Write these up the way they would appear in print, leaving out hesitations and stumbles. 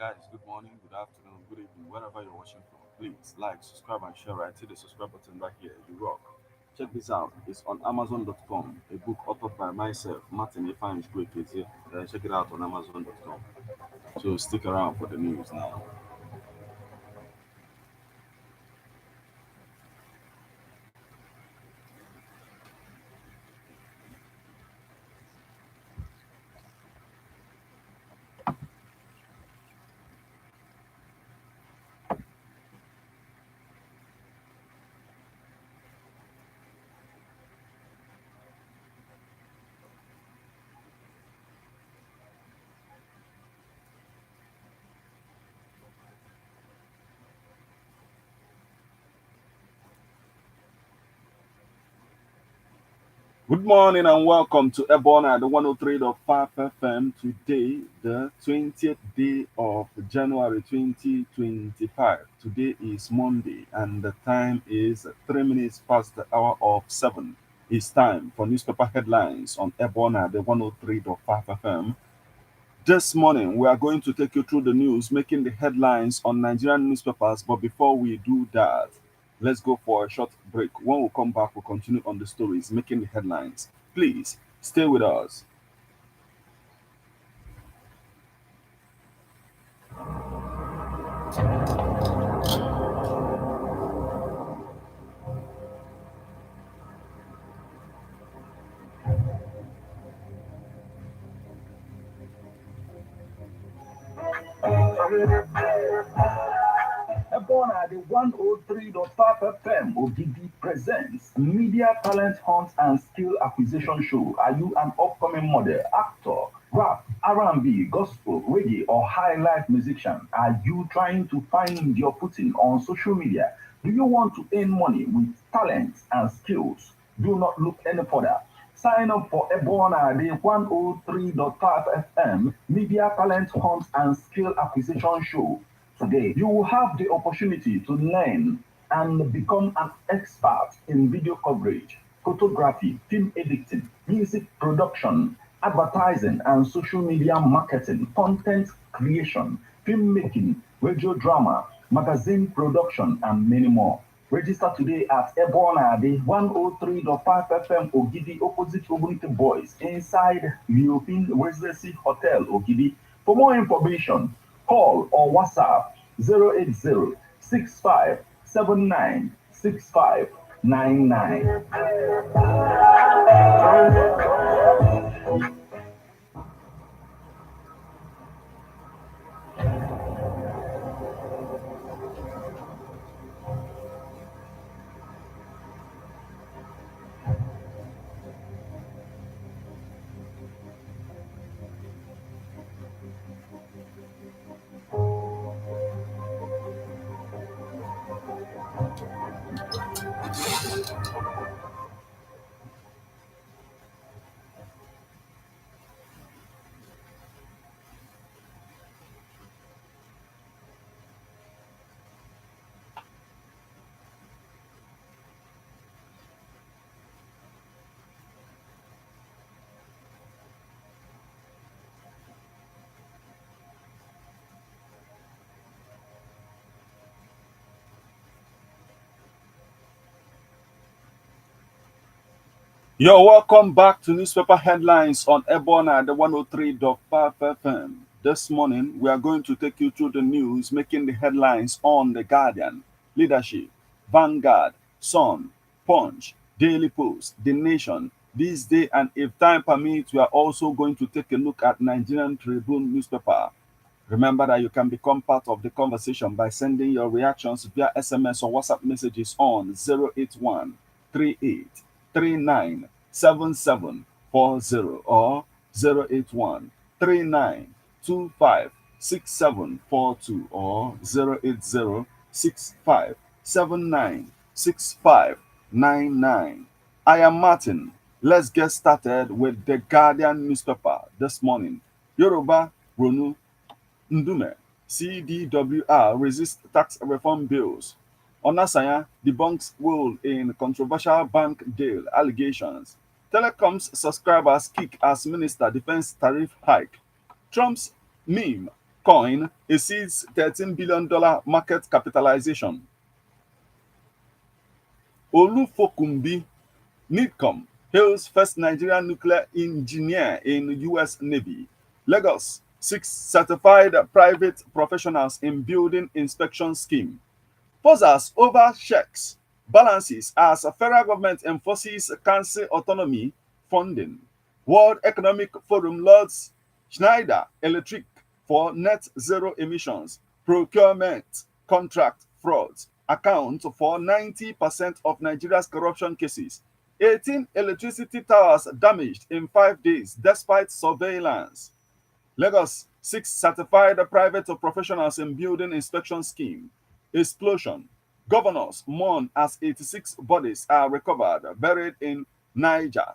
guys, good morning, good afternoon, good evening, wherever you're watching from. Please like, subscribe, and share right. See the subscribe button right here. You rock. Check this out. It's on Amazon.com. A book authored by myself, Martin Ifeanyi Chukwueze. Check it out on Amazon.com. So stick around for the news now. Good morning and welcome to Ebona, the 103.5 FM. Today, the 20th day of January 2025. Today is Monday and the time is 3 minutes past the hour of 7. It's time for newspaper headlines on Ebona, the 103.5 FM. This morning, we are going to take you through the news making the headlines on Nigerian newspapers. But before we do that, let's go for a short break. When we come back, we'll continue on the stories making the headlines. Please stay with us. Born at the 103.5 FM, Odili presents Media Talent Hunt and Skill Acquisition Show. Are you an upcoming model, actor, rap, R&B, gospel, reggae, or high life musician? Are you trying to find your footing on social media? Do you want to earn money with talents and skills? Do not look any further. Sign up for Ebona, the 103.5 FM Media Talent Hunt and Skill Acquisition Show. Today, you will have the opportunity to learn and become an expert in video coverage, photography, film editing, music production, advertising and social media marketing, content creation, filmmaking, radio drama, magazine production, and many more. Register today at Ebona, the 103.5 FM Ogidi, opposite Ogunite Boys, inside European Residency Hotel Ogidi. For more information, call or WhatsApp 080 6579 6599. You're welcome back to newspaper headlines on Ebona, the 103.5 FM. This morning, we are going to take you through the news making the headlines on The Guardian, Leadership, Vanguard, Sun, Punch, Daily Post, The Nation. This day, and if time permits, we are also going to take a look at Nigerian Tribune newspaper. Remember that you can become part of the conversation by sending your reactions via SMS or WhatsApp messages on 081 38 39 7740 or 081 39 25 6742 or 080 65 79 6599. I am Martin. Let's get started with the Guardian newspaper this morning. Yoruba Ronu Ndume, CDWR resists tax reform bills. Onasanya debunks will in controversial bank deal allegations. Telecoms subscribers kick as minister defends tariff hike. Trump's meme Coin exceeds $13 billion market capitalization. Olufokumbi Nidcom hails first Nigerian nuclear engineer in U.S. Navy. Lagos seeks certified private professionals in building inspection scheme. Posers over checks balances as federal government enforces council autonomy funding. World Economic Forum lauds Schneider Electric for net zero emissions. Procurement contract frauds account for 90% of Nigeria's corruption cases. 18 electricity towers damaged in 5 days despite surveillance. Lagos seeks certified private professionals in building inspection scheme. Explosion. Governors mourn as 86 bodies are recovered buried in Niger.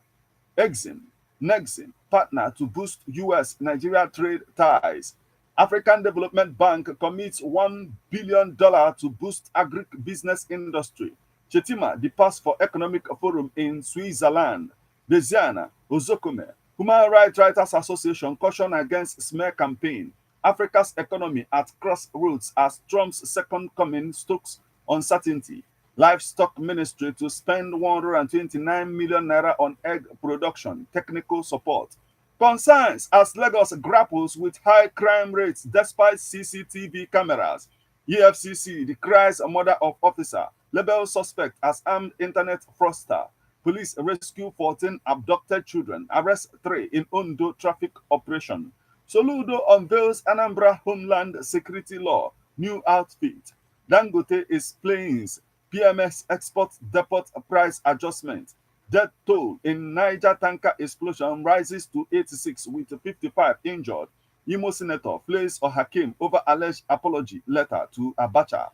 Exim, Nexim partner to boost US Nigeria trade ties. African Development Bank commits $1 billion to boost agribusiness industry. Chetima departs for Economic Forum in Switzerland. Beziana, Ozokome, Human Rights Writers Association caution against smear campaign. Africa's economy at crossroads as Trump's second coming stokes uncertainty. Livestock Ministry to spend 129 million naira on egg production, technical support. Concerns as Lagos grapples with high crime rates despite CCTV cameras. EFCC decries a murder of officer, label suspect as armed internet fraudster. Police rescue 14 abducted children, arrest 3 in Ondo traffic operation. Soludo unveils Anambra Homeland Security Law, new outfit. Dangote explains PMS export depot price adjustment. Death toll in Niger tanker explosion rises to 86 with 55 injured. Imo Senator flays Hakim over alleged apology letter to Abacha.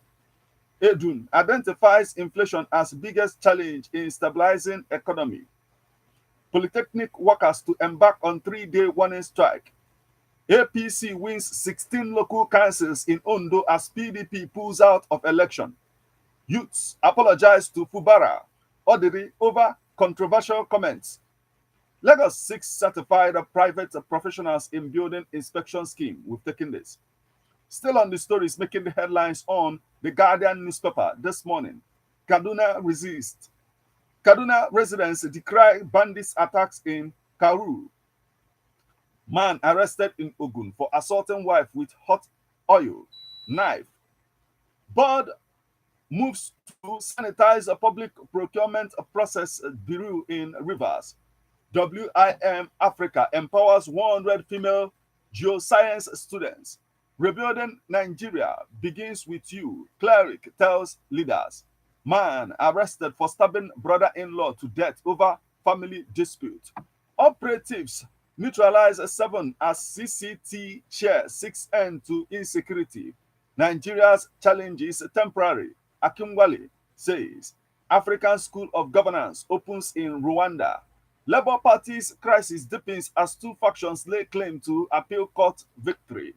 Edun identifies inflation as biggest challenge in stabilizing economy. Polytechnic workers to embark on 3-day warning strike. APC wins 16 local councils in Ondo as PDP pulls out of election. Youths apologize to Fubara, Odili over controversial comments. Lagos seeks certified private professionals in building inspection scheme. We've taken this. Still on the stories making the headlines on the Guardian newspaper this morning. Kaduna resists. Kaduna residents decry bandits attacks in Kauru. Man arrested in Ogun for assaulting wife with hot oil, knife. Board moves to sanitize a public procurement process bureau in Rivers. WIM Africa empowers 100 female geoscience students. Rebuilding Nigeria begins with you, cleric tells leaders. Man arrested for stabbing brother-in-law to death over family dispute. Operatives neutralize 7 as CCT chair 6 end to insecurity. Nigeria's challenge is temporary. Akinwale says African School of Governance opens in Rwanda. Labour Party's crisis deepens as 2 factions lay claim to appeal court victory.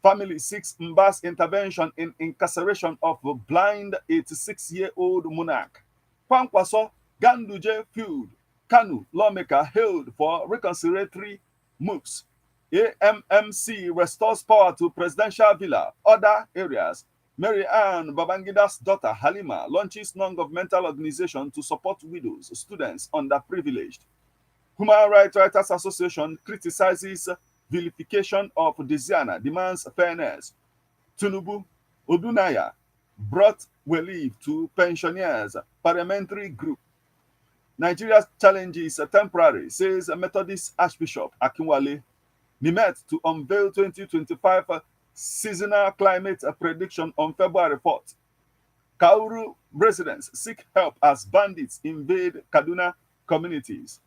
Family seeks Mba's intervention in incarceration of a blind 86-year-old monarch. Kwankwaso Ganduje feud. Kanu lawmaker hailed for reconciliatory moves. AMMC restores power to presidential villa. Other areas. Mary Ann Babangida's daughter Halima launches non-governmental organization to support widows, students underprivileged. Human Rights Writers Association criticizes vilification of Diziana, demands fairness. Tinubu, Odunaya brought relief to pensioners, parliamentary group. Nigeria's challenge is temporary, says Methodist Archbishop Akinwale. NIMET to unveil 2025 seasonal climate prediction on February 4th. Kauru residents seek help as bandits invade Kaduna communities.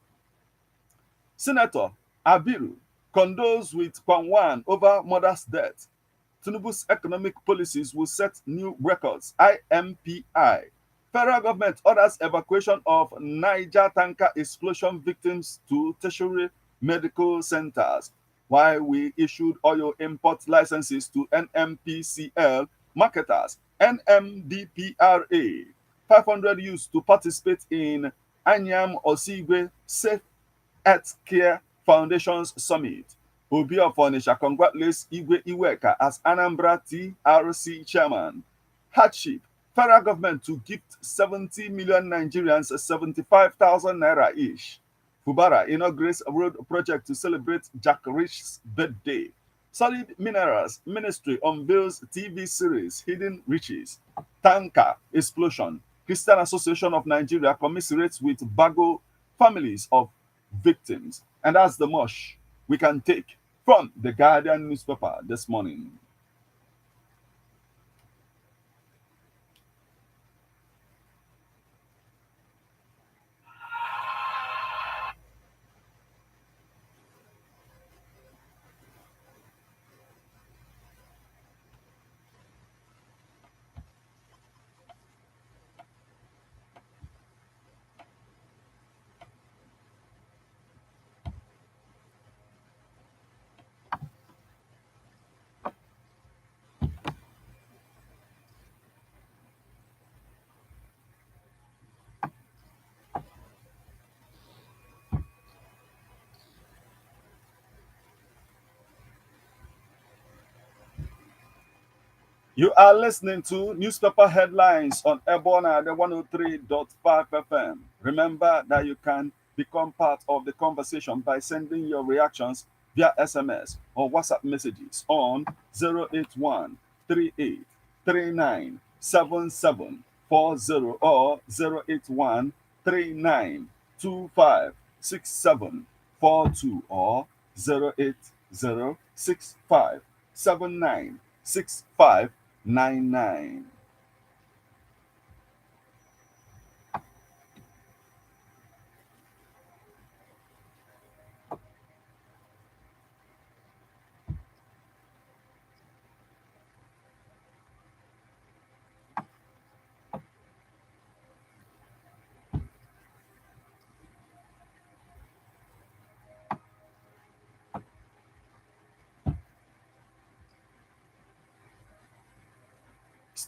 Senator Abiru condoles with Kwanwan over mother's death. Tinubu's economic policies will set new records. IMPI. Federal government orders evacuation of Niger tanker explosion victims to tertiary medical centers. While we issued oil import licenses to NMPCL marketers, NMDPRA. 500 youths to participate in Anyam Osigwe Safe Healthcare Foundation's Summit. Obi of Onitsha congratulates Igwe Iweka as Anambra TRC chairman. Hardship. Federal government to gift 70 million Nigerians 75,000 naira each. Fubara inaugurates a road project to celebrate Jack Rich's birthday. Solid Minerals Ministry unveils TV series Hidden Riches. Tanker explosion. Christian Association of Nigeria commiserates with Bago families of victims. And that's the mush we can take from the Guardian newspaper this morning. You are listening to newspaper headlines on Ebona, the 103.5 FM. Remember that you can become part of the conversation by sending your reactions via SMS or WhatsApp messages on 081 38 39 7740 or 081 39 25 6742 or 080 65 79 6599.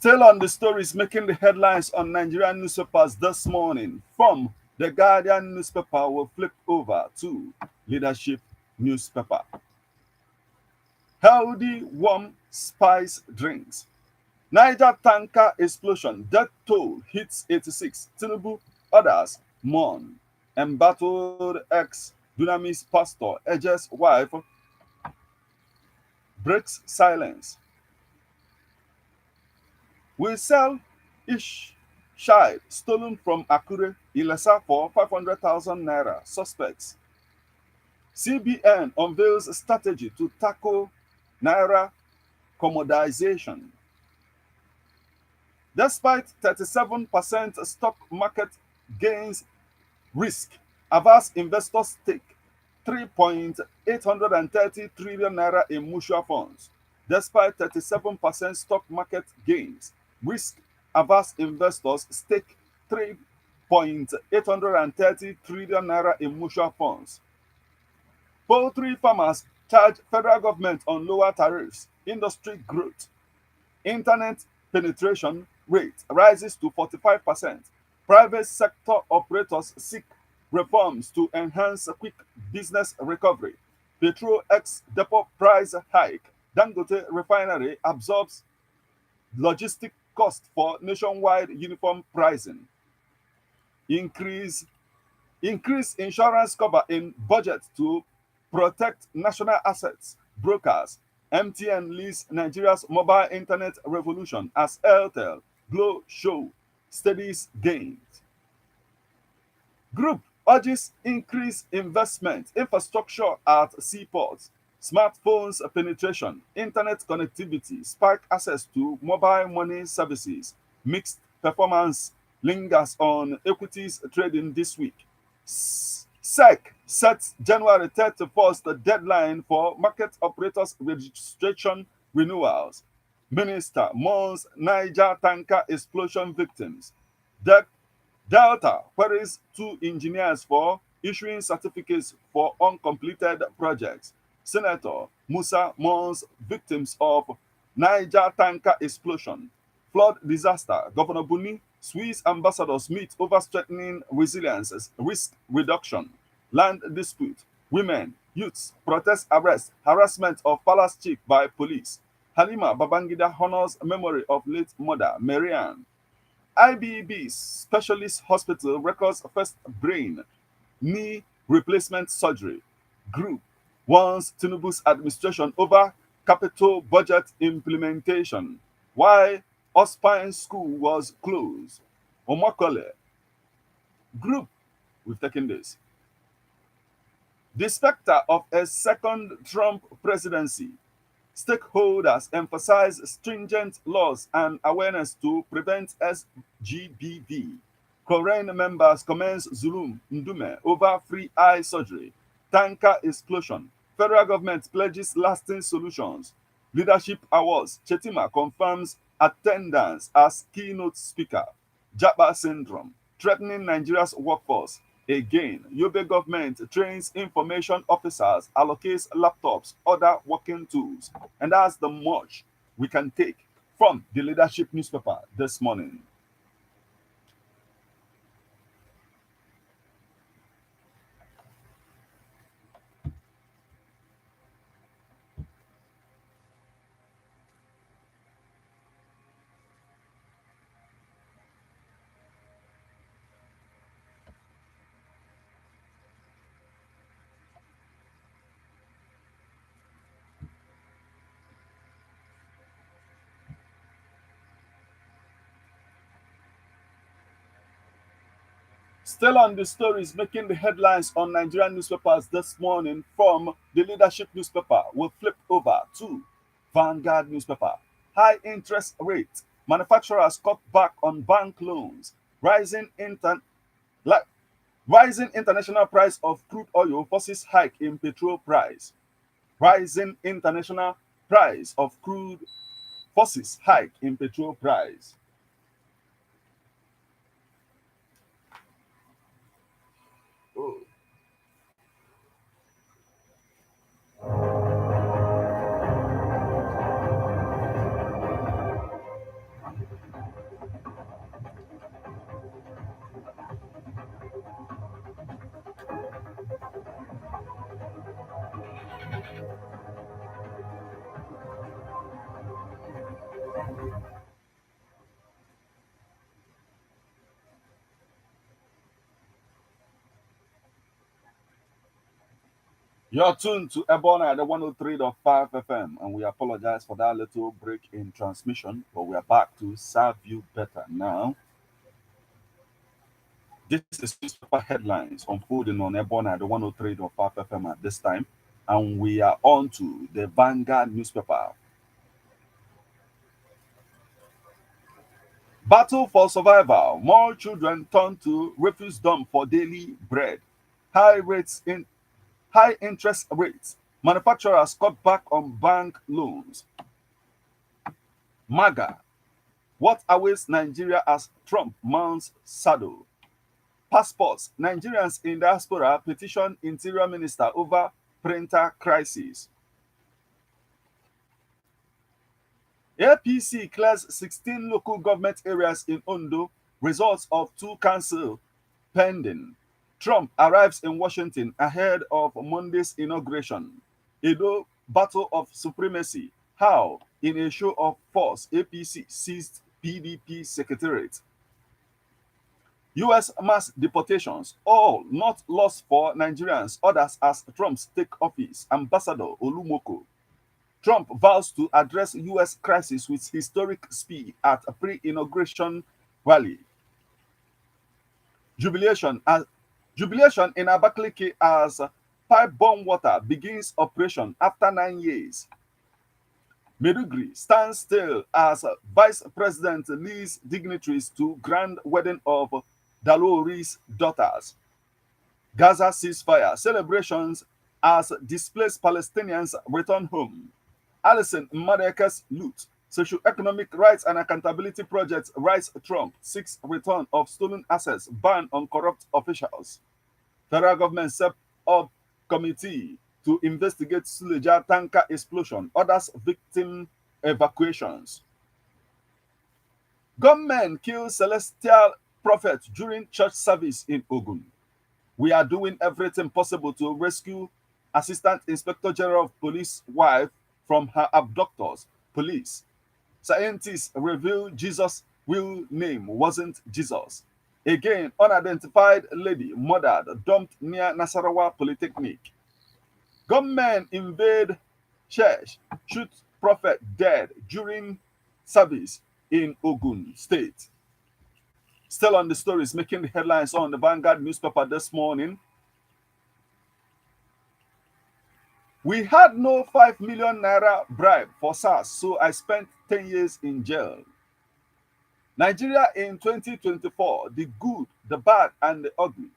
Still on the stories making the headlines on Nigerian newspapers this morning. From the Guardian newspaper, we'll flip over to Leadership newspaper. Healthy warm spice drinks. Niger tanker explosion. Death toll hits 86. Tinubu others mourn. Embattled ex Dunamis pastor edges wife breaks silence. We sell ish child stolen from Akure, Ilesa for 500,000 naira. Suspects. CBN unveils strategy to tackle naira commodization. Despite 37% stock market gains risk, averse investors take 3.830 trillion naira in mutual funds. Despite 37% stock market gains, risk averse investors stake 3.830 trillion naira in mutual funds. Poultry farmers charge federal government on lower tariffs. Industry growth. Internet penetration rate rises to 45%. Private sector operators seek reforms to enhance quick business recovery. Petrol ex depot price hike. Dangote refinery absorbs logistic cost for nationwide uniform pricing. Increase insurance cover in budget to protect national assets. Brokers. MTN leads Nigeria's mobile internet revolution as Airtel Glow show steadies gains. Group urges increased investment infrastructure at seaports. Smartphones penetration, internet connectivity, spike access to mobile money services. Mixed performance lingers on equities trading this week. SEC sets January 31st the deadline for market operators registration renewals. Minister mourns Niger tanker explosion victims. Delta queries two engineers for issuing certificates for uncompleted projects. Senator Musa mourns victims of Niger tanker explosion. Flood disaster. Governor Buni, Swiss ambassadors meet over strengthening resilience, risk reduction. Land dispute. Women, youths protest arrest, harassment of palace chief by police. Halima Babangida honors memory of late mother Marianne. IBB Specialist Hospital records first brain, knee replacement surgery. Group warns Tinubu's administration over capital budget implementation. Why Ospine School was closed. Omakole Group, we've taken this. The specter of a second Trump presidency. Stakeholders emphasize stringent laws and awareness to prevent SGBV. Korean members commence Zulum Ndume over free eye surgery. Tanker explosion. Federal government pledges lasting solutions. Leadership awards. Chetima confirms attendance as keynote speaker. Jabba syndrome. Threatening Nigeria's workforce. Again, Yobe government trains information officers, allocates laptops, other working tools. And that's the much we can take from the leadership newspaper this morning. Still on the stories making the headlines on Nigerian newspapers this morning from the leadership newspaper, we'll flip over to Vanguard newspaper. High interest rate. Manufacturers cut back on bank loans. Like, rising international price of crude oil forces hike in petrol price. Rising international price of crude forces hike in petrol price. Oh. You're tuned to Ebona at the 103.5 FM, and we apologize for that little break in transmission, but we are back to serve you better now. This is newspaper headlines unfolding on Ebona at the 103.5 FM at this time, and we are on to the Vanguard newspaper. Battle for survival. More children turn to refuse dump for daily bread. High rates in high interest rates. Manufacturers cut back on bank loans. MAGA. What awaits Nigeria as Trump mounts saddle? Passports. Nigerians in diaspora petition Interior Minister over printer crisis. APC clears 16 local government areas in Ondo. Results of two council pending. Trump arrives in Washington ahead of Monday's inauguration. Edo battle of supremacy. How, in a show of force, APC seized PDP secretariat. US mass deportations, all not lost for Nigerians, others as Trump's take office. Ambassador Olumoko. Trump vows to address US crisis with historic speed at a pre-inauguration rally. Jubilation in Abakaliki as pipe-borne water begins operation after 9 years. Medugri stands still as Vice President leads dignitaries to grand wedding of Dalori's daughters. Gaza ceasefire celebrations as displaced Palestinians return home. Alison Madeka's loot. Socio-economic rights and accountability project writes Trump seeks return of stolen assets, ban on corrupt officials. Federal government set up committee to investigate Suleja tanker explosion, orders victim evacuations. Gunmen kill celestial prophet during church service in Ogun. We are doing everything possible to rescue Assistant Inspector General of Police wife from her abductors. Police. Scientists reveal Jesus' real name wasn't Jesus. Again, unidentified lady murdered, dumped near Nasarawa Polytechnic. Gunmen invade church, shoot prophet dead during service in Ogun State. Still on the stories making the headlines on the Vanguard newspaper this morning. We had no 5 million naira bribe for SARS, so I spent 10 years in jail. Nigeria in 2024, the good, the bad, and the ugly.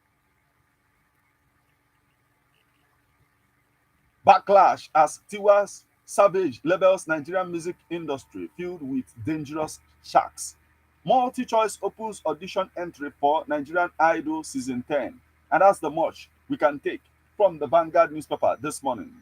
Backlash as Tiwa's Savage labels Nigerian music industry filled with dangerous sharks. Multi-choice opens audition entry for Nigerian Idol Season 10. And that's the much we can take from the Vanguard newspaper this morning.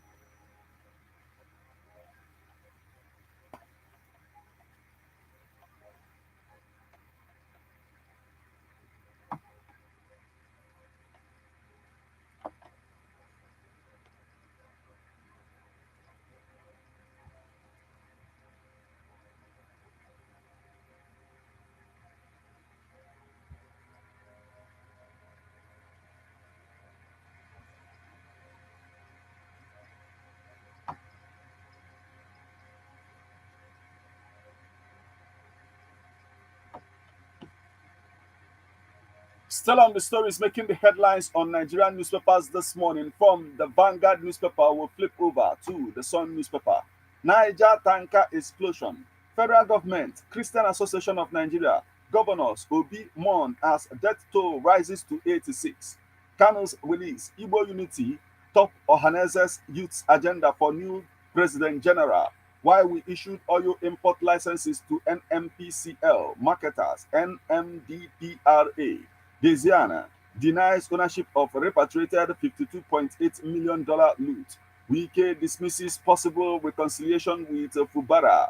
Still on the stories making the headlines on Nigerian newspapers this morning. From the Vanguard newspaper, we'll flip over to the Sun newspaper. Niger tanker explosion. Federal government, Christian Association of Nigeria, governors Obi mourn as death toll rises to 86. Kano's release, Igbo unity, top Ohanese's youth agenda for new president general. Why we issued oil import licenses to NMPCL marketers, NMDPRA. Desiana denies ownership of repatriated $52.8 million loot. Wike dismisses possible reconciliation with Fubara.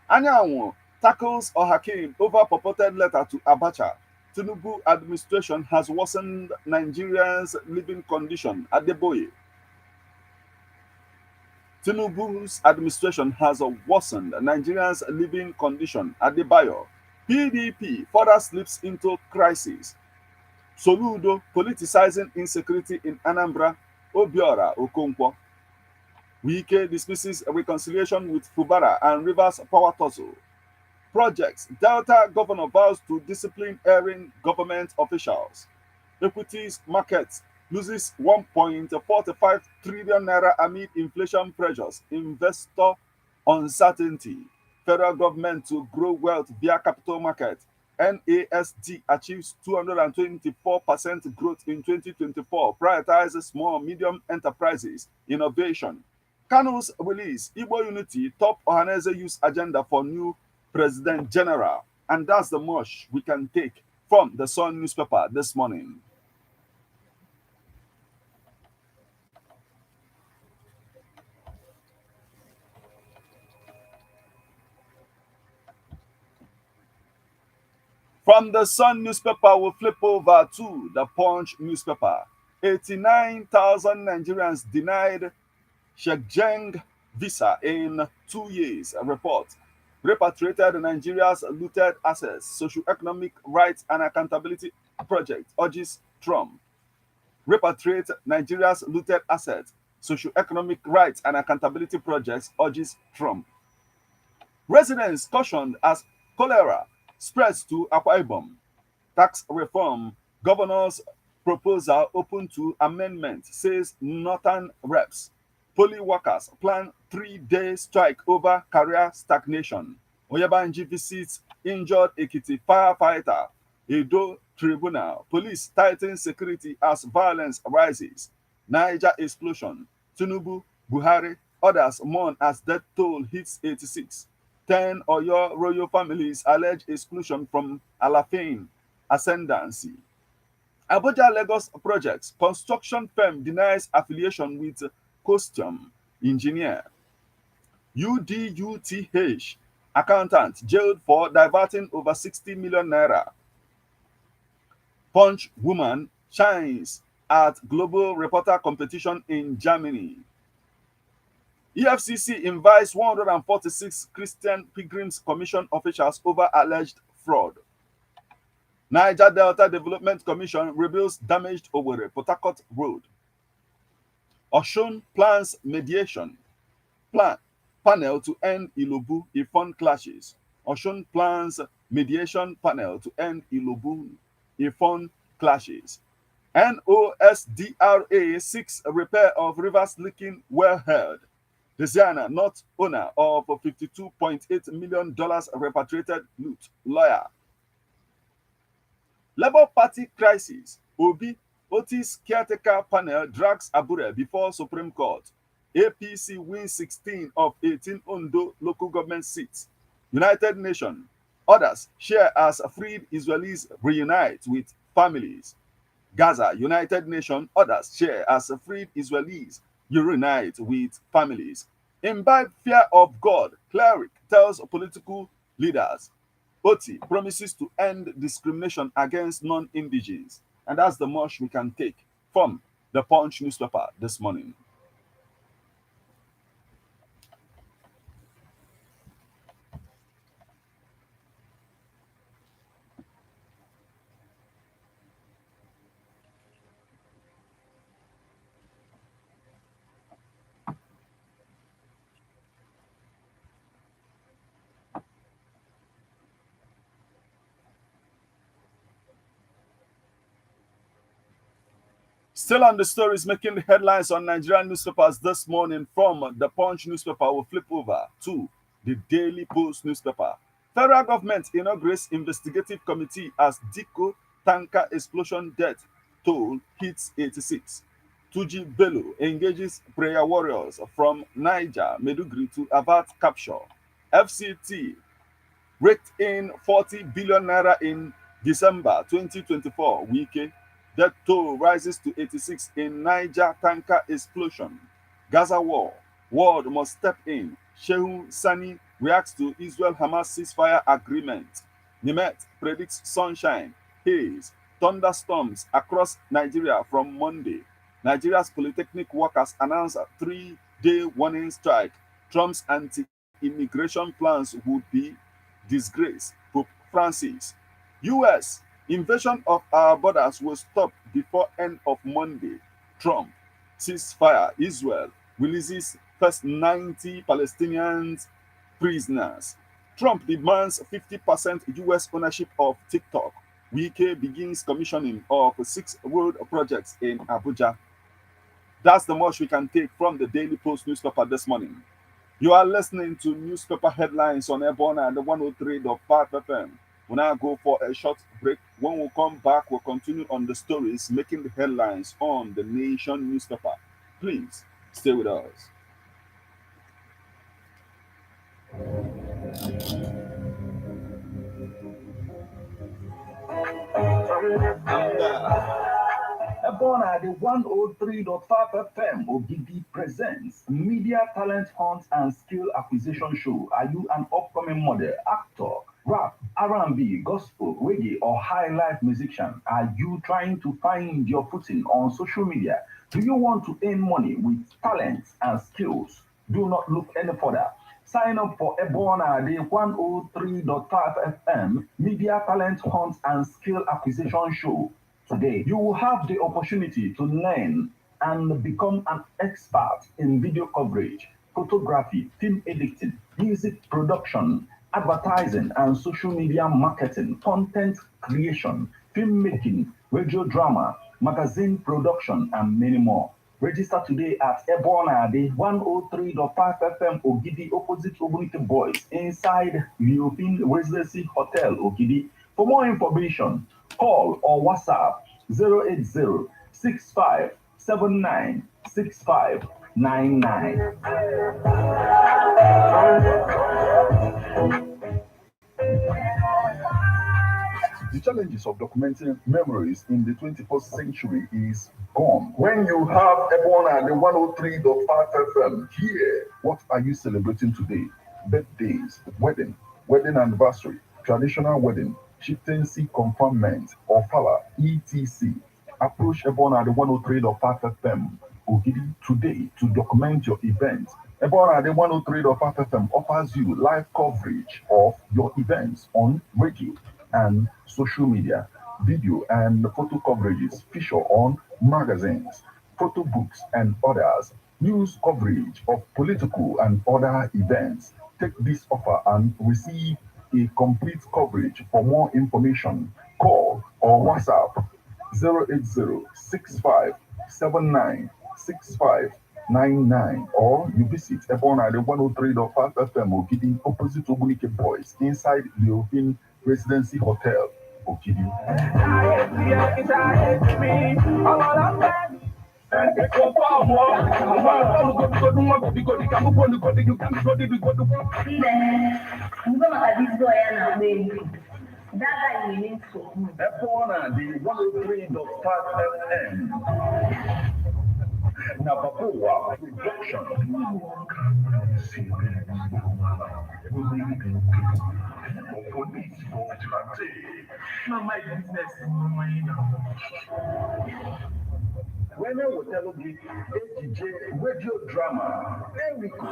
Anyanwu tackles Ohakim over purported letter to Abacha. Tinubu administration has worsened Nigerians' living condition. Adeboye. Tinubu's administration has worsened Nigerians' living condition. Adebayo. PDP further slips into crisis. Soludo politicizing insecurity in Anambra. Obiora Okonkwo. Wike dismisses reconciliation with Fubara and Rivers Power Tussle. Projects. Delta governor vows to discipline erring government officials. Equities markets loses 1.45 trillion naira amid inflation pressures. Investor uncertainty. Federal government to grow wealth via capital market. NASD achieves 224% growth in 2024. Prioritizes small medium enterprises. Innovation. Kano's release, Igbo unity, top Ohanese youth agenda for new president general. And that's the much we can take from the Sun newspaper this morning. From the Sun newspaper, we'll flip over to the Punch newspaper. 89,000 Nigerians denied Sheikh visa in 2 years. A report. Repatriated Nigeria's looted assets. Socio-economic rights and accountability project urges Trump. Repatriate Nigeria's looted assets. Socio-economic rights and accountability projects urges Trump. Residents cautioned as cholera spreads to Akwa Ibom. Tax reform. Governor's proposal open to amendment, says Northern reps. Poly workers plan 3-day strike over career stagnation. Oyabanji visits injured Ekiti firefighter. Edo tribunal. Police tighten security as violence rises. Niger explosion. Tinubu, Buhari, others mourn as death toll hits 86. 10 Oyo royal families allege exclusion from Alafin ascendancy. Abuja Lagos projects. Construction firm denies affiliation with costume engineer. UDUTH accountant jailed for diverting over 60 million naira. Punch woman shines at Global Reporter Competition in Germany. EFCC invites 146 Christian Pilgrims Commission officials over alleged fraud. Niger Delta Development Commission reveals damaged Owerri Port Harcourt Road. Osun plans mediation panel to end Ilobu Ifon clashes. Osun plans mediation panel to end Ilobu Ifon clashes. NOSDRA seeks repair of rivers leaking wellhead. Desiana, not owner of $52.8 million repatriated loot. Lawyer. Labour Party crisis. Otis caretaker panel drags Abure before Supreme Court. APC wins 16 of 18 Ondo local government seats. United Nations. Others share as freed Israelis reunite with families. Gaza, United Nations. Others share as freed Israelis reunite with families. Imbibe fear of God. Cleric tells political leaders. Oti promises to end discrimination against non-indigens. And that's the much we can take from the Punch newspaper this morning. Still on the stories making the headlines on Nigerian newspapers this morning from the Punch newspaper, we'll flip over to the Daily Post newspaper. Federal government inaugurates investigative committee as Diko tanker explosion death toll hits 86. Tuji Bello engages prayer warriors from Niger, Meduguri to avert capture. FCT raked in 40 billion naira in December 2024. Wike. Death toll rises to 86 in Niger tanker explosion. Gaza war. World must step in. Shehu Sani reacts to Israel-Hamas ceasefire agreement. Nimet predicts sunshine, haze, thunderstorms across Nigeria from Monday. Nigeria's polytechnic workers announce a 3-day warning strike. Trump's anti-immigration plans would be disgrace. Pope Francis. US invasion of our borders will stop before end of Monday. Trump ceasefire. Israel releases first 90 Palestinian prisoners. Trump demands 50% US ownership of TikTok. Wike begins commissioning of 6 road projects in Abuja. That's the much we can take from the Daily Post newspaper this morning. You are listening to newspaper headlines on Ebona and the 103.5 FM. We'll now go for a short break. When we come back, we'll continue on the stories making the headlines on the Nation newspaper. Please stay with us. Ebona, the 103.5 FM Odili presents Media Talent Hunt and Skill Acquisition Show. Are you an upcoming model, actor, rap, R&B, gospel, reggae, or high life musician? Are you trying to find your footing on social media? Do you want to earn money with talents and skills? Do not look any further. Sign up for Ebona, the 103.5 FM Media Talent Hunt and Skill Acquisition Show. Today, you will have the opportunity to learn and become an expert in video coverage, photography, film editing, music production, advertising and social media marketing, content creation, filmmaking, radio drama, magazine production, and many more. Register today at Ebona, the 103.5 FM Ogidi, opposite Ogunite Boys, inside European Residency Hotel, Ogidi. For more information, call or WhatsApp 080 6579 6599. The challenges of documenting memories in the 21st century is gone. When you have Ebona the 103.5 FM here, what are you celebrating today? Birthdays, wedding anniversary, traditional wedding, chieftaincy conferment, or fala, etc. Approach Ebona at the 103.5 FM Odili today to document your event. Ebona at the 103.5 FM offers you live coverage of your events on radio and social media, video and photo coverages, feature on magazines, photo books and others, news coverage of political and other events. Take this offer and receive a complete coverage. For more information, call or WhatsApp 08065796599 or you visit Ebona at the 103.5 FM Ogidi opposite Ogunike Boys inside the Ohin Residency Hotel Ogidi. Ebona the 103.5 FM. Nababoa production. My business. When I will tell you HJ radio drama, Enrico.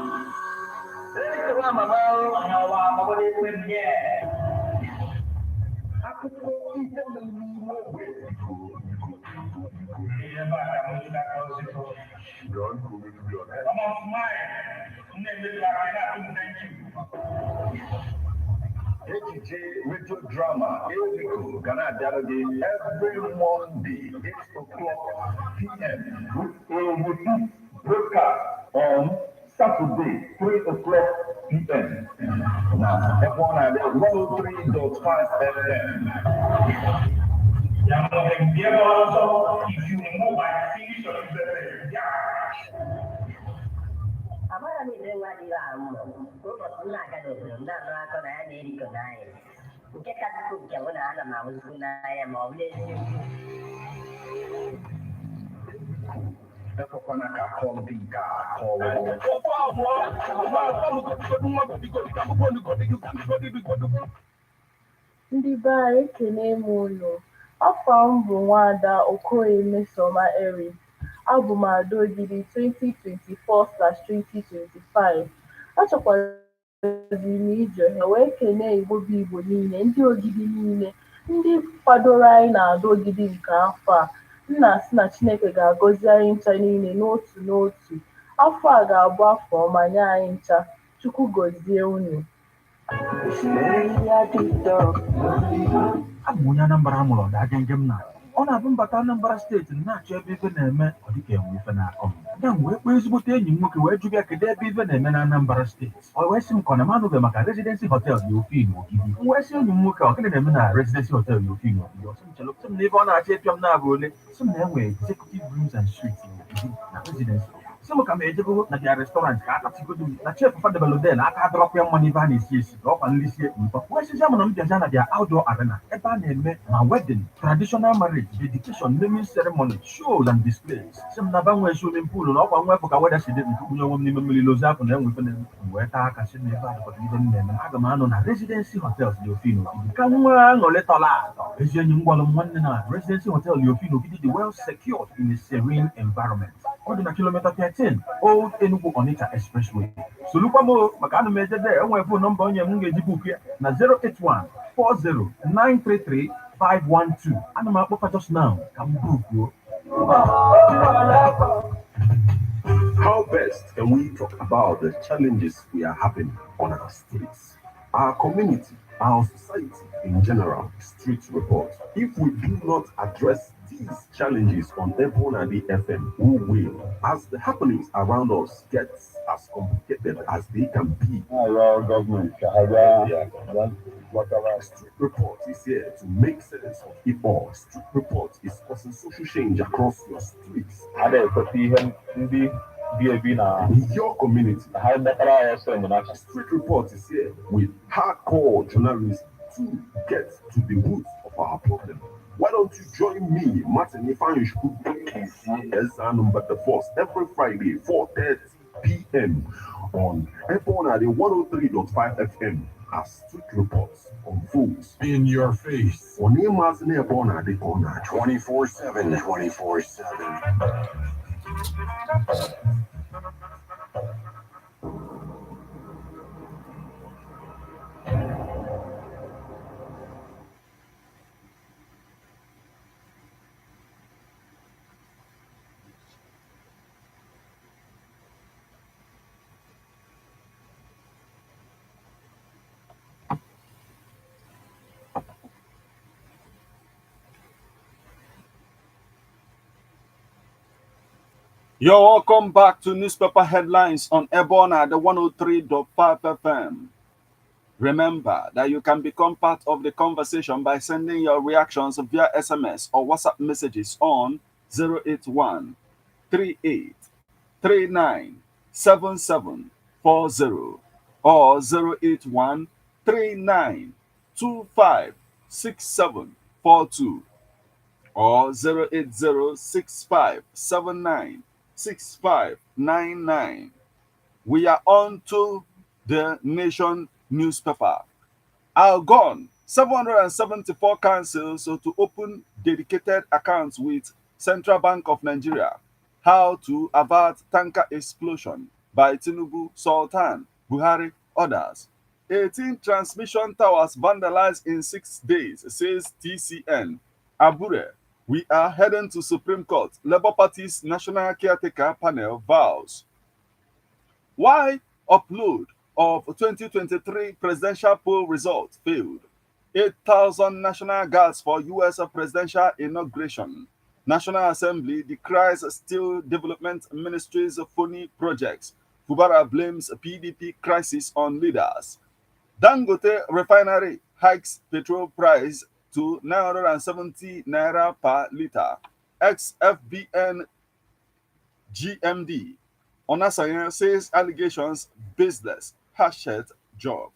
Akụkọ ihe mere n'ime ogbe ejije radio drama Enrico ga na-abịara gị every Monday 8 o'clock p.m. with a repeat broadcast on Saturday 3 o'clock p.m. na Ebona 103.5 FM. If you move my finish your Amara mi re wa di la mo. Ko ko na ka do na na ko na ni ri ko na e. Ke ka ku ke wona na ma mu ku na ya mo le. Ekwana ka call dị ka call. Ndị be anyị ekene m unu. Afọ m bụ Nwaada Okoye Mmesoma Eric. Abụ m Ada Odili 2024/2025. Achọkwaziri m iji ohere wee kenee Igbo bụ Igbo niile, ndị Ogidi niile, ndị kwadoro anyị na-Ada Ogidi nke afọ a. M na-asị na Chineke ga-agọzi anyị ncha niile n'otu n'otu. Afọ a ga-abụ afọ ọma nye anyị ncha. Chukwu gọzie unu. Abụ onye Anambra amụrụ ọdagenge m na ọ na-abụ mbata Anambra steeti na-achọ ebe ife na-eme ọ dịka enwe ife na-akọ m. Ya m wee kpọọ ezigbote enyi m nwoke wee jụbịa kedu ebe ife na-eme na Anambra steeti. O wee sị m ka ọ na manụbe maka Residency Hotel Yofin Ogidi. M wee sị enyi m nwoke ọ gịnị na-eme na Residency Hotel Yofin Ogidi. Ọ sị m chelụ sị m na ebe ọ na-achọ ịpịa m na-abụ ole sị m na enwe executive rooms and suites Ogidi na Residency. Sị m ka m ejego na dia restaurant ka akatigodo m na chef Fadebelodel aka adọrọkwa ya mma n'ife a na-esi esi ka ọkwa nri sie ụtọ. Wee sịzịa m na m bịaza na dia outdoor arena ebe a na-eme ma wedding, traditional marriage, dedication, naming ceremony, shows and displays. Sị m na banwe swimming pool na ọkwa nwepụ ka weda si dị ntukwunye onwe m n'ime mmiri lozi afọ na enwe ife na wee taa aka sị na ebe a dịkọta ife m na-eme. Aga m anọ na Residency Hotels Yofin Ogidi ka nwa aṅụrị tọla atọ. Ezi enyi m gwalụ m nwanne na Residency Hotel Yofin Ogidi dị well secured in a serene environment. Ọ dị na kilomita 13 Old Enugu Onitsha Expressway. Solukwa m maka ana m ejede enwe fon nọmba onye m ga-eji buku ya na 08140933512. Ana m akpọkwa just now ka m bukuo. How best can we talk about the challenges we are having on our streets, our community, our society in general? Street report. If we do not address these challenges on Ebona FM, who will, as the happenings around us get as complicated as they can be. Our government, Street report is here to make sense of it all. Street report is causing social change across your streets. In your community, Street report is here with hardcore journalism to get to the root of our problem. Why don't you join me, Martin, if I should number the first every Friday, 4:30 p.m. on Ebona 103.5 FM. a strict reports on fools in your face. On Nema's Nebona de Kona 24/7. 24/7. You're welcome back to Newspaper Headlines on Ebona, the 103.5 FM. Remember that you can become part of the conversation by sending your reactions via SMS or WhatsApp messages on 081 38 39 7740 or 081 39 25 6742 or 08065796599. We are on to the Nation newspaper. Algon, 774 councils to open dedicated accounts with Central Bank of Nigeria. How to avert tanker explosion by Tinubu, Sultan, Buhari, others. 18 transmission towers vandalized in 6 days, says TCN. Abure, we are heading to Supreme Court. Labour Party's National Caretaker Panel vows. Why upload of 2023 presidential poll results failed? 8,000 National Guards for US presidential inauguration. National Assembly decries Steel Development Ministry's phony projects. Fubara blames PDP crisis on leaders. Dangote refinery hikes petrol price to 970 naira per litre. Ex-FBN GMD Onasayan says allegations baseless. Hashtag job.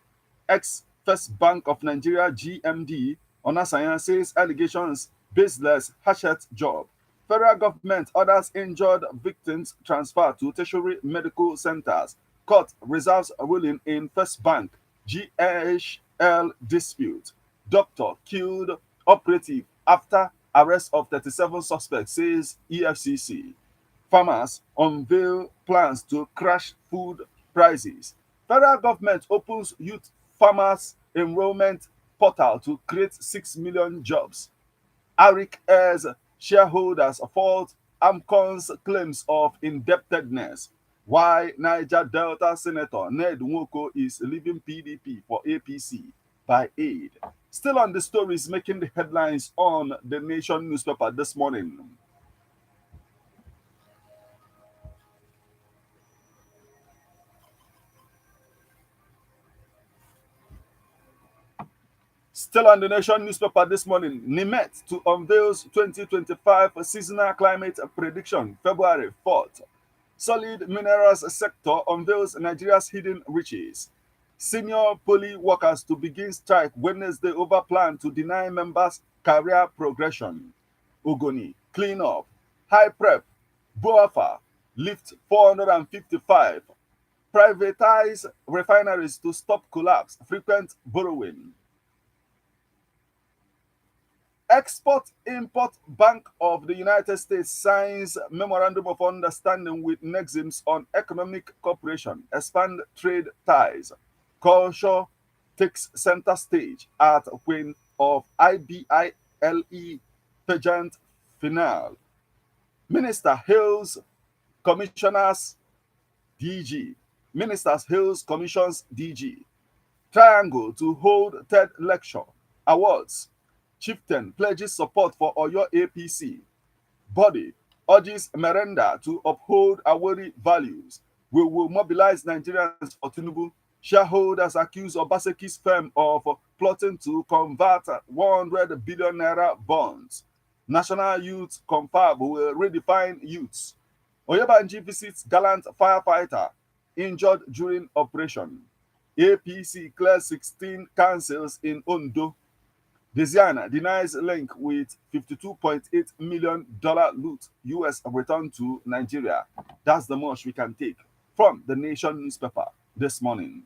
Ex-First Bank of Nigeria GMD Onasayan says allegations baseless. Hashtag job. Federal government orders injured victims transferred to tertiary medical centers. Court reserves ruling in First Bank GHL dispute. Doctor killed operative after arrest of 37 suspects, says EFCC. Farmers unveil plans to crash food prices. Federal government opens youth farmers enrollment portal to create 6 million jobs. Arik airs shareholders fault AMCON's claims of indebtedness. Why Niger Delta Senator Ned Nwoko is leaving PDP for APC by aid. Still on the stories making the headlines on the Nation newspaper this morning. Still on the Nation newspaper this morning, NIMET to unveils 2025 seasonal climate prediction, February 4th. Solid minerals sector unveils Nigeria's hidden riches. Senior poly workers to begin strike Wednesday over plan to deny members career progression. Ogoni, clean up. High prep, Boafa, lift 455. Privatize refineries to stop collapse, frequent borrowing. Export-Import Bank of the United States signs Memorandum of Understanding with Nexims on economic cooperation, expand trade ties. Culture takes center stage at Queen of IBILE pageant finale. Minister hails commissioners DG. Ministers hails commissions DG. Triangle to hold third lecture. Awards. Chieftain pledges support for Oyo APC. Body urges Merenda to uphold Awori values. We will mobilize Nigerians for Tinubu. Shareholders accuse Obaseki's firm of plotting to convert 100 billion naira bonds. National Youth Confab will redefine youths. Oyebanji visits gallant firefighter injured during operation. APC clears 16 councils in Ondo. Desiana denies link with $52.8 million loot US returned to Nigeria. That's the most we can take from the Nation newspaper this morning.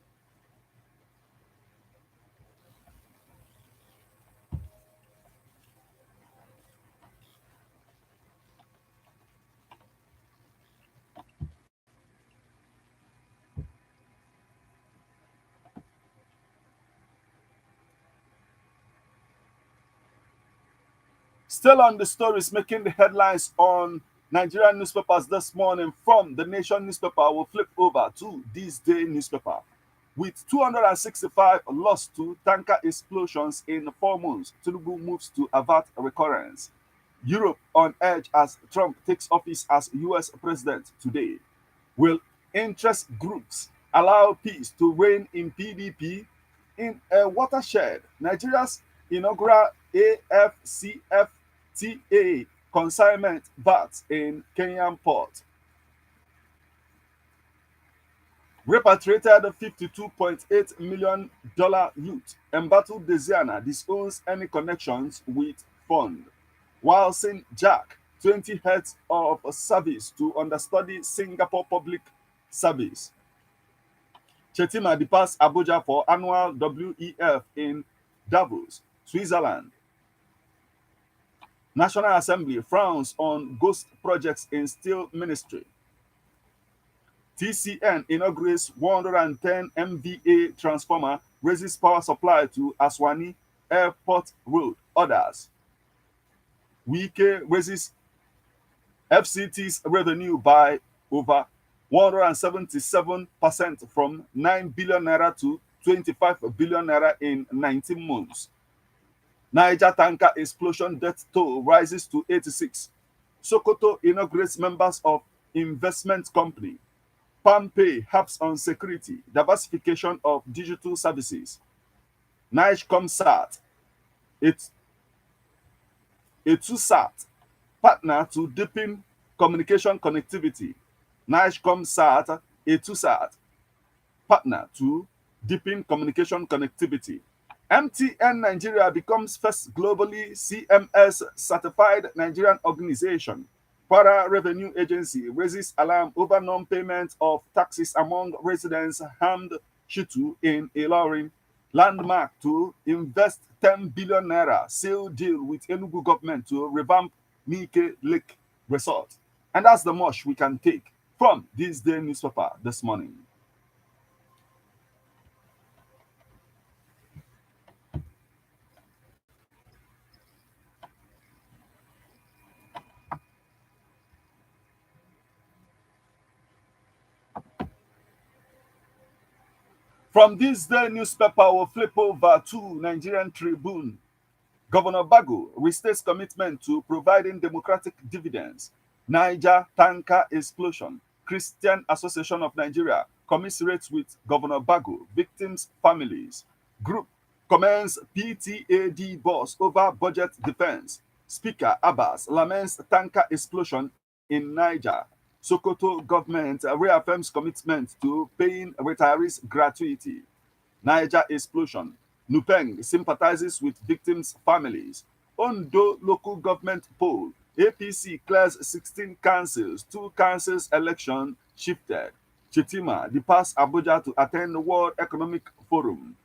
Still on the stories making the headlines on Nigerian newspapers this morning, from the Nation newspaper, we'll flip over to this day newspaper. With 265 lost to tanker explosions in 4 months, Tinubu moves to avert recurrence. Europe on edge as Trump takes office as US president today. Will interest groups allow peace to reign in PDP? In a watershed, Nigeria's inaugural AFCFTA consignment VAT in Kenyan port. Repatriated $52.8 million loot. Embattled Desiana disowns any connections with fund. While St. Jack, 20 heads of service to understudy Singapore Public Service. Chetima departs Abuja for annual WEF in Davos, Switzerland. National Assembly frowns on ghost projects in steel ministry. TCN inaugurates 110 MVA transformer, raises power supply to Aswani Airport Road. Others. Wike raises FCT's revenue by over 177% from 9 billion naira to 25 billion naira in 19 months. Niger tanker explosion death toll rises to 86. Sokoto inaugurates members of investment company. PalmPay harps on security, diversification of digital services. NIGECOMSAT, ETUSAT, partner to deepen communication connectivity. NIGECOMSAT, ETUSAT, partner to deepen communication connectivity. MTN Nigeria becomes first globally CMS certified Nigerian organization. Para Revenue Agency raises alarm over non-payment of taxes among residents harmed Shitu in Ilorin. Landmark to invest 10 billion naira seal deal with Enugu government to revamp Nike Lake Resort. And that's the much we can take from this day newspaper this morning. From this day newspaper, we'll flip over to Nigerian Tribune. Governor Bago restates commitment to providing democratic dividends. Niger tanker explosion. Christian Association of Nigeria commiserates with Governor Bago, victims' families. Group commends PTAD boss over budget defense. Speaker Abbas laments tanker explosion in Niger. Sokoto government reaffirms commitment to paying retirees gratuity. Niger explosion. Nupeng sympathizes with victims' families. Ondo local government poll. APC clears 16 councils. 2 councils election shifted. Chetima departs Abuja to attend the World Economic Forum.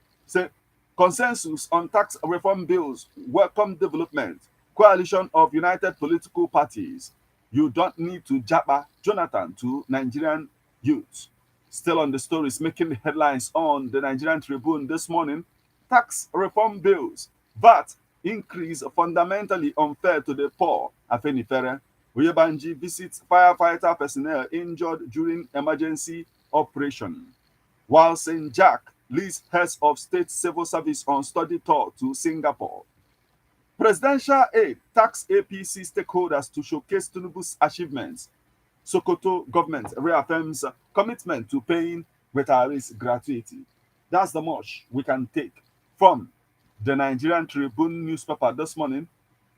Consensus on tax reform bills. Welcome development. Coalition of united political parties. You don't need to jabba Jonathan to Nigerian youth. Still on the stories making the headlines on the Nigerian Tribune this morning. Tax reform bills. VAT increase fundamentally unfair to the poor. Afenifere. Oyebanji visits firefighter personnel injured during emergency operation. While St. Jack leads heads of state civil service on study tour to Singapore. Presidential aid tax APC stakeholders to showcase Tinubu's achievements. Sokoto government reaffirms commitment to paying retirees gratuity. That's the much we can take from the Nigerian Tribune newspaper this morning,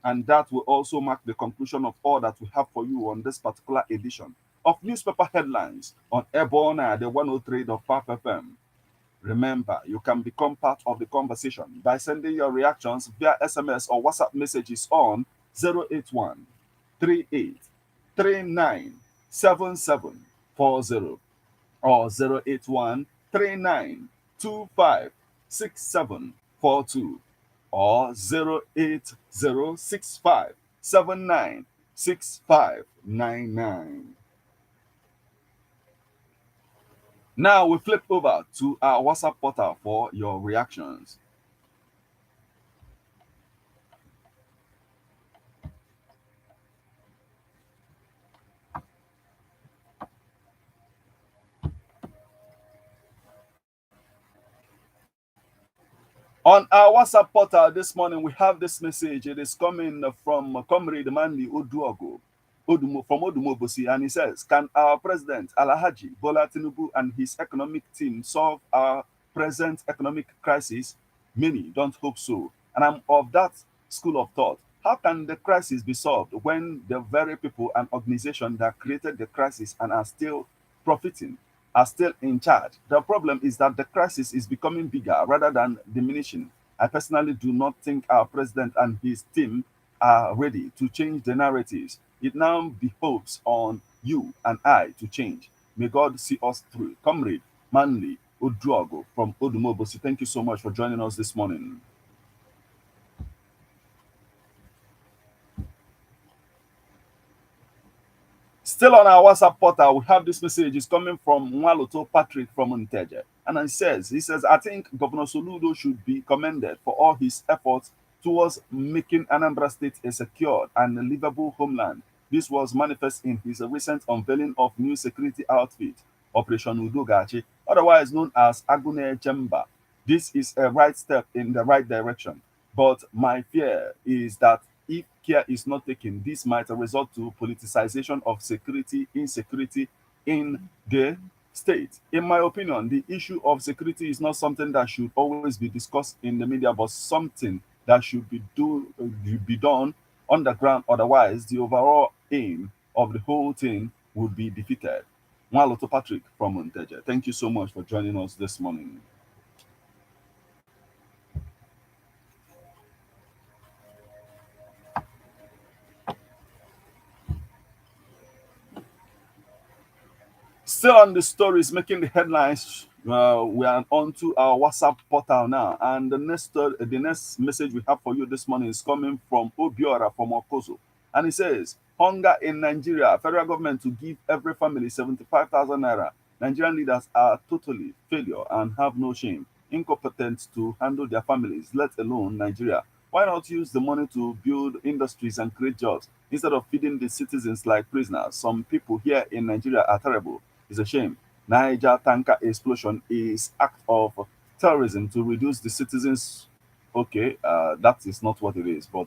and that will also mark the conclusion of all that we have for you on this particular edition of Newspaper Headlines on Airborne at the 103.5 FM. Remember, you can become part of the conversation by sending your reactions via SMS or WhatsApp messages on 081 38 39 7740 or 081 39 25 6742 or 08065 79 6599. Now we flip over to our WhatsApp portal for your reactions. On our WhatsApp portal this morning, we have this message. It is coming from Comrade Manli Oduogo from Odumobosi, and he says, can our president, Alhaji Bola Tinubu, and his economic team solve our present economic crisis? Many don't hope so. And I'm of that school of thought. How can the crisis be solved when the very people and organizations that created the crisis and are still profiting are still in charge? The problem is that the crisis is becoming bigger rather than diminishing. I personally do not think our president and his team are ready to change the narratives. It now behoves on you and I to change. May God see us through. Comrade Manly Oduogo from Odumobosi, thank you so much for joining us this morning. Still on our WhatsApp portal, we have this message. It's coming from Mwaloto Patrick from Unteje. And he says, I think Governor Soludo should be commended for all his efforts towards making Anambra State a secure and livable homeland. This was manifest in his recent unveiling of new security outfit, Operation Udogachi, otherwise known as Agune Chemba. This is a right step in the right direction. But my fear is that if care is not taken, this might result to politicization of security, insecurity in the state. In my opinion, the issue of security is not something that should always be discussed in the media, but something that should be done on the ground. Otherwise, the overall aim of the whole thing would be defeated. Mwaloto Patrick from Monteja, thank you so much for joining us this morning. Still on the stories making the headlines, we are on to our WhatsApp portal now. And the next message we have for you this morning is coming from Obiora from Okozo. And it says, hunger in Nigeria, federal government to give every family 75,000 naira. Nigerian leaders are totally failure and have no shame, incompetent to handle their families, let alone Nigeria. Why not use the money to build industries and create jobs instead of feeding the citizens like prisoners? Some people here in Nigeria are terrible. It's a shame. Niger tanker explosion is act of terrorism to reduce the citizens. Okay, that is not what it is, but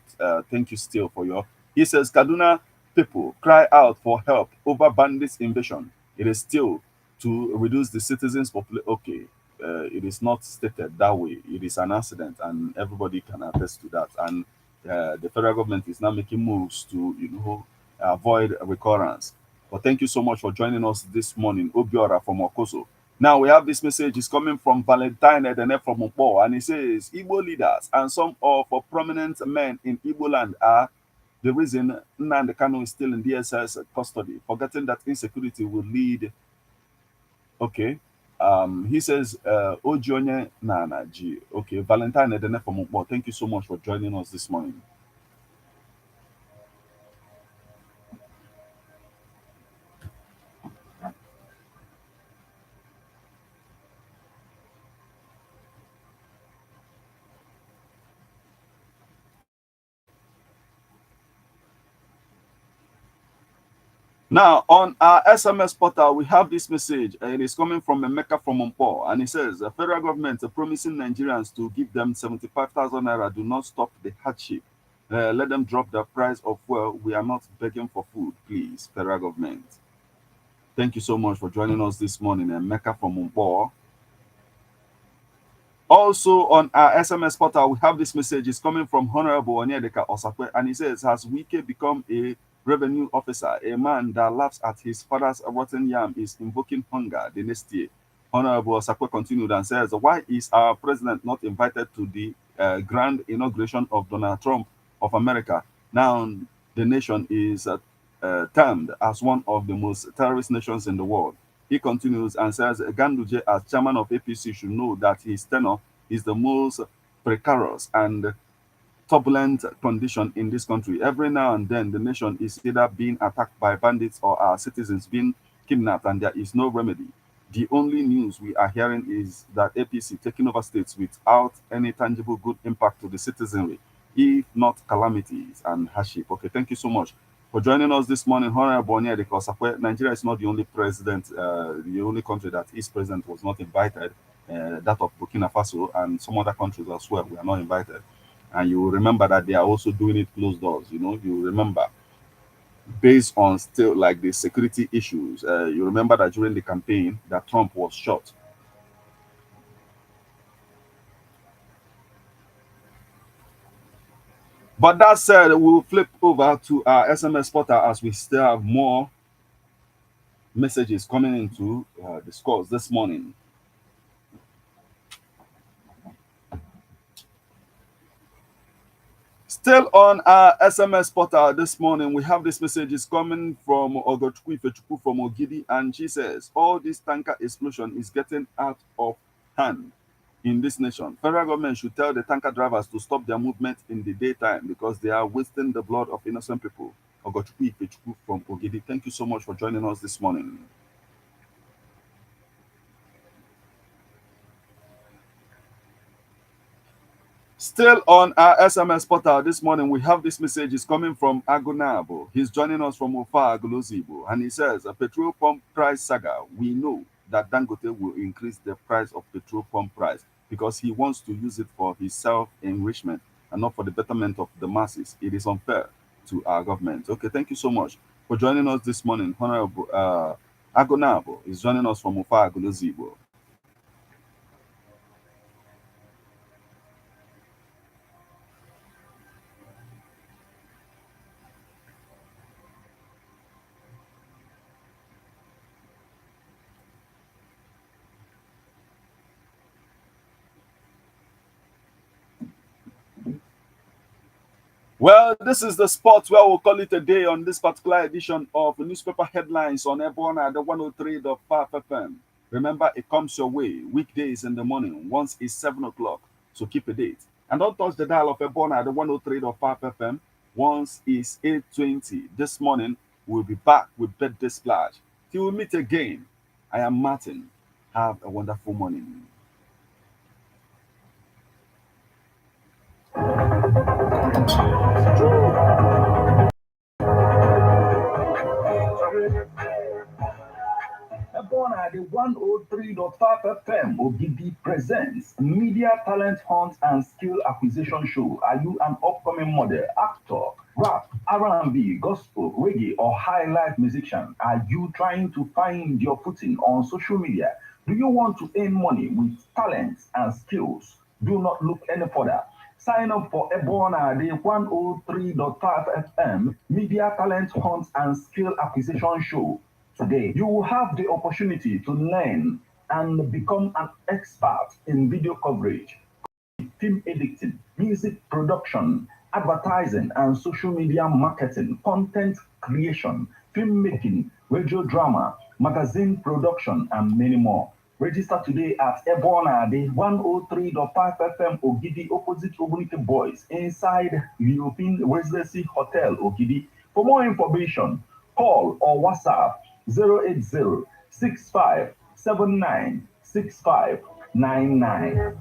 thank you still for your. He says, Kaduna people cry out for help over bandits invasion. It is still to reduce the citizens' population. Okay, it is not stated that way. It is an accident, and everybody can attest to that. And the federal government is now making moves to, avoid recurrence. But thank you so much for joining us this morning, Obiora from Okoso. Now we have this message is coming from Valentine Edene from Mpo, and he says Igbo leaders and some of prominent men in Igbo land are the reason Nnamdi Kanu is still in DSS custody, forgetting that insecurity will lead. Okay. He says Ojionye Nana G. Okay, Valentine Edene from Mpo. Thank you so much for joining us this morning. Now, on our SMS portal, we have this message. It is coming from Emeka from Mpo, and it says, the federal government promising Nigerians to give them 75,000 naira do not stop the hardship. Let them drop the price of fuel. We are not begging for food, please, federal government. Thank you so much for joining us this morning, Emeka from Mpo. Also, on our SMS portal, we have this message. It's coming from Honorable Onyedeka Osakwe, and he says, has Wike become a revenue officer? A man that laughs at his father's rotten yam is invoking hunger the next year. Honorable Osakwe continued and says, why is our president not invited to the grand inauguration of Donald Trump of America? Now, the nation is termed as one of the most terrorist nations in the world. He continues and says, Ganduje, as chairman of APC, should know that his tenure is the most precarious and turbulent condition in this country. Every now and then, the nation is either being attacked by bandits or our citizens being kidnapped, and there is no remedy. The only news we are hearing is that APC taking over states without any tangible good impact to the citizenry, if not calamities and hardship. Okay, thank you so much for joining us this morning, Honorable Bonia, because Nigeria is not the only president, the only country that his president was not invited. that of Burkina Faso and some other countries as well. We are not invited. And you will remember that they are also doing it closed doors. You know, you remember based on still like the security issues. You remember that during the campaign that Trump was shot. But that said, we'll flip over to our SMS portal as we still have more messages coming into the scores this morning. Still on our SMS portal this morning, we have this message is coming from Ogochukwu Ifechukwu from Ogidi, and she says, all this tanker explosion is getting out of hand in this nation. Federal government should tell the tanker drivers to stop their movement in the daytime because they are wasting the blood of innocent people. Ogochukwu Ifechukwu from Ogidi, thank you so much for joining us this morning. Still on our SMS portal this morning, we have this message is coming from Agunabo. He's joining us from Ofa Agolozibo, and he says, a petrol pump price saga. We know that Dangote will increase the price of petrol pump price because he wants to use it for his self-enrichment and not for the betterment of the masses. It is unfair to our government. Okay, thank you so much for joining us this morning. Honorable Agunabo is joining us from Ofa Agolozibo. Well, this is the spot where we'll call it a day on this particular edition of Newspaper Headlines on Ebona, the 103.5 FM. Remember, it comes your way weekdays in the morning. Once it's 7 o'clock, so keep a date. And don't touch the dial of Ebona, the 103.5 FM. Once it's 8:20 this morning, we'll be back with Birthday Splash. Till we meet again, I am Martin. Have a wonderful morning. Ebona, the 103.5 FM Odili presents Media Talent Hunt and Skill Acquisition Show. Are you an upcoming model, actor, rap, R&B, gospel, reggae, or high life musician? Are you trying to find your footing on social media? Do you want to earn money with talents and skills? Do not look any further. Sign up for Ebona, the 103.5 FM Media Talent Hunt and Skill Acquisition Show. Today, you will have the opportunity to learn and become an expert in video coverage, film editing, music production, advertising and social media marketing, content creation, filmmaking, radio drama, magazine production, and many more. Register today at Ebona, the 103.5 FM Ogidi, opposite Obunike Boys, inside European Residency Hotel Ogidi. For more information, call or WhatsApp 080 65 79 65 99.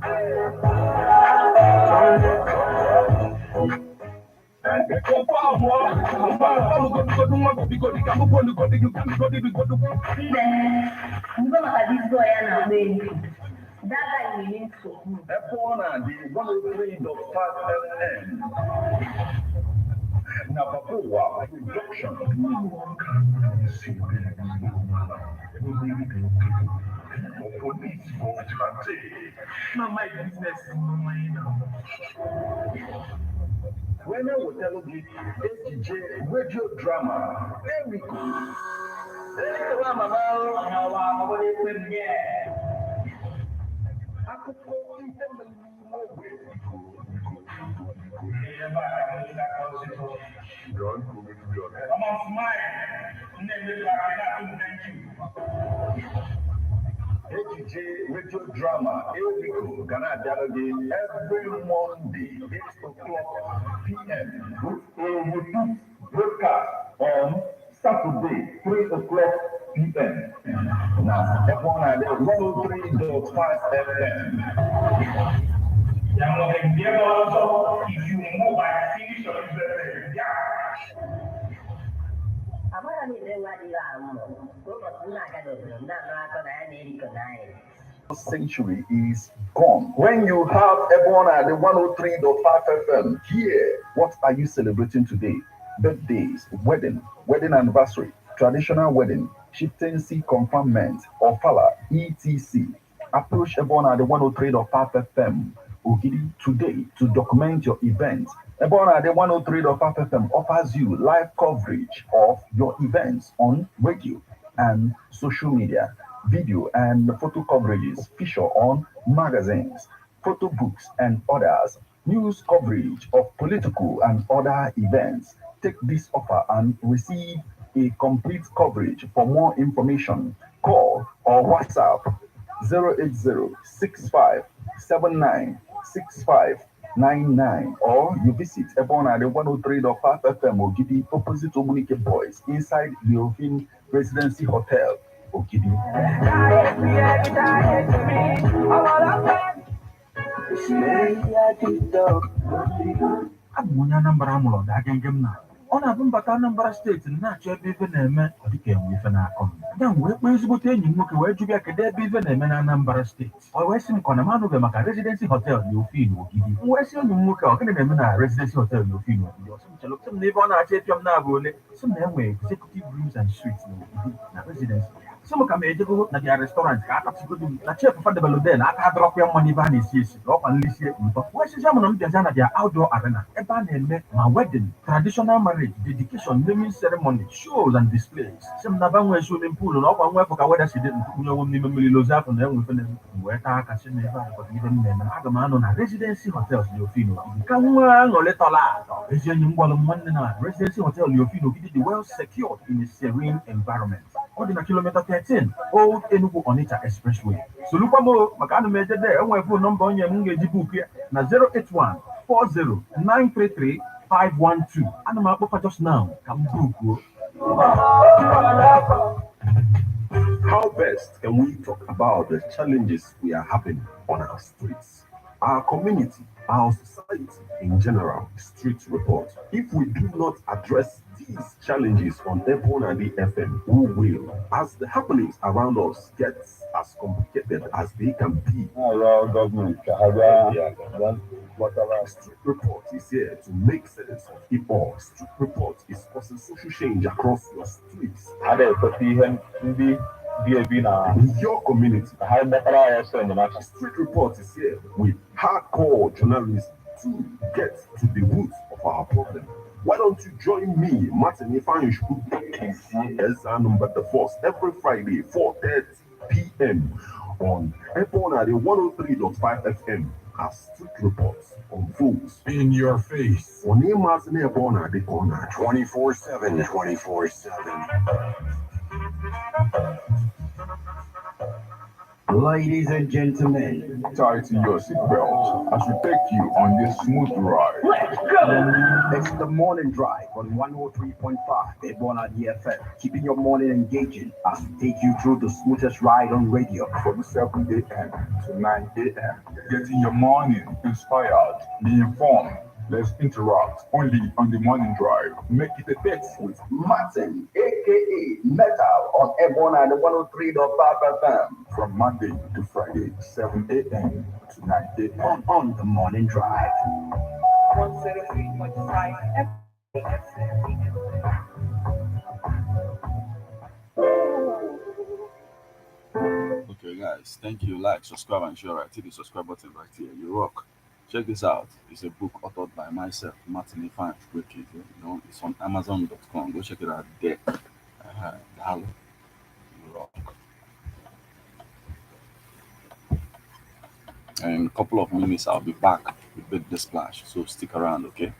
Ebona, the 103.5 FM. Napapoa production. Police vigilante. My business is mine. When I was telling you, HJ radio drama, there we go. HJ radio drama, Erico, Ghana Dialogue, every Monday, 8 o'clock p.m. With broadcast on Saturday, 3 o'clock p.m. Now, F1 at 103.5 FM. If you move, I finish your business. Amara mi rewa di la mo. Ko ko na ka do na na ko na ni ri ko na century is gone. When you have Ebona at the 103.5 FM, here, what are you celebrating today? Birthdays, wedding anniversary, traditional wedding, chieftaincy conferment, or fala, etc. Approach Ebona at the 103.5 FM Odili today to document your event. Ebona at the 103.5 FM offers you live coverage of your events on radio and social media, video and photo coverages feature on magazines, photo books, and others, news coverage of political and other events. Take this offer and receive a complete coverage. For more information, call or WhatsApp 08065796599 or you visit Ebon at the 103.5 FM Ogidi opposite Omunike Boys inside the Ovin Residency Hotel Ogidi. Abụ m onye Anambra amụrụ ọda agenge m na ọ na-abụ mbata Anambra steeti na-achọ ebe ife na-eme ọ dịka enwe ife na-akọ m aga m wee kpọọ ezigbote enyi m nwoke wee jụbịa ya kedu ebe ife na-eme na Anambra steeti ọ wee sị m ka ọ na m anụbeghị maka Residency Hotel na Ofin Ogidi m wee sị enyi m nwoke ọ gịnị na-eme na Residency Hotel na Ofin Ogidi ọ sị m chelụ sị m na ebe ọ na-achọ ịpịa m na-abụ ole sị m na enwe executive rooms and suites na Ogidi na Residency sị m ka m ejego na dia restaurant ka akapsigodo m na chef Fadebelode na aka adọrọkwa ya mma n'ebe a na-esi esi na ọkwa nlisie ụtọ wee sịzia m na m bịazia na dia outdoor arena ebe a na-eme ma wedding, traditional marriage, dedication, naming ceremony, shows and displays. Some na banwe swimming pool na ọkwa nwefu ka weda si dị ntukwunye onwe m n'ime mmiri lozi afọ na enwe fene wee taa aka si n'ebe a kọta ibe m na-eme aga m anọ na Residency Hotels dị Ofin Ogidi ka nwa aṅụrị tọla atọ ezi enyi m gwalụ m nwanne na Residency Hotel dị Ofin Ogidi dị well secured in a serene environment. Ọ dị na kilomita 13 Old Enugu Onitsha Expressway. Solukwa m maka ana m eje de enwe fon nọmba onye m ga-eji buuk ya na 081 40933 512. Ana m akpọfa just now ka m bukuo. How best can we talk about the challenges we are having on our streets, our community, our society in general? Street report. If we do not address these challenges on Ebon and the FM, who will? As the happenings around us get as complicated as they can be, Street Report is here to make sense of it all. Street Report is causing social change across your streets. In your community, Street Report is here with hardcore journalism to get to the root of our problem. Why don't you join me, Martin, as our number the first every Friday, 4:30 p.m. on Ebona 103.5 FM as Street Reports unfolds in your face. On Ebona the corner 24/7, 24/7. Ladies and gentlemen, tighten your seatbelts as we take you on this smooth ride. Let's go! It's the morning drive on 103.5 Ebona DFM, keeping your morning engaging as we take you through the smoothest ride on radio from 7 a.m. to 9 a.m. Getting your morning inspired, be informed. Let's interact only on the morning drive. Make it a date with Martin, aka Metal, on Ebona 103.5 FM. From Monday to Friday, 7 a.m. to 9 a.m. on the morning drive. 103.5 FM. Okay, guys, thank you. Like, subscribe, and share. Right, hit the subscribe button right here. You rock. Check this out. It's a book authored by myself, Martin. It's on Amazon.com. Go check it out there. Hello. You rock. In a couple of minutes, I'll be back with the splash. So stick around, okay?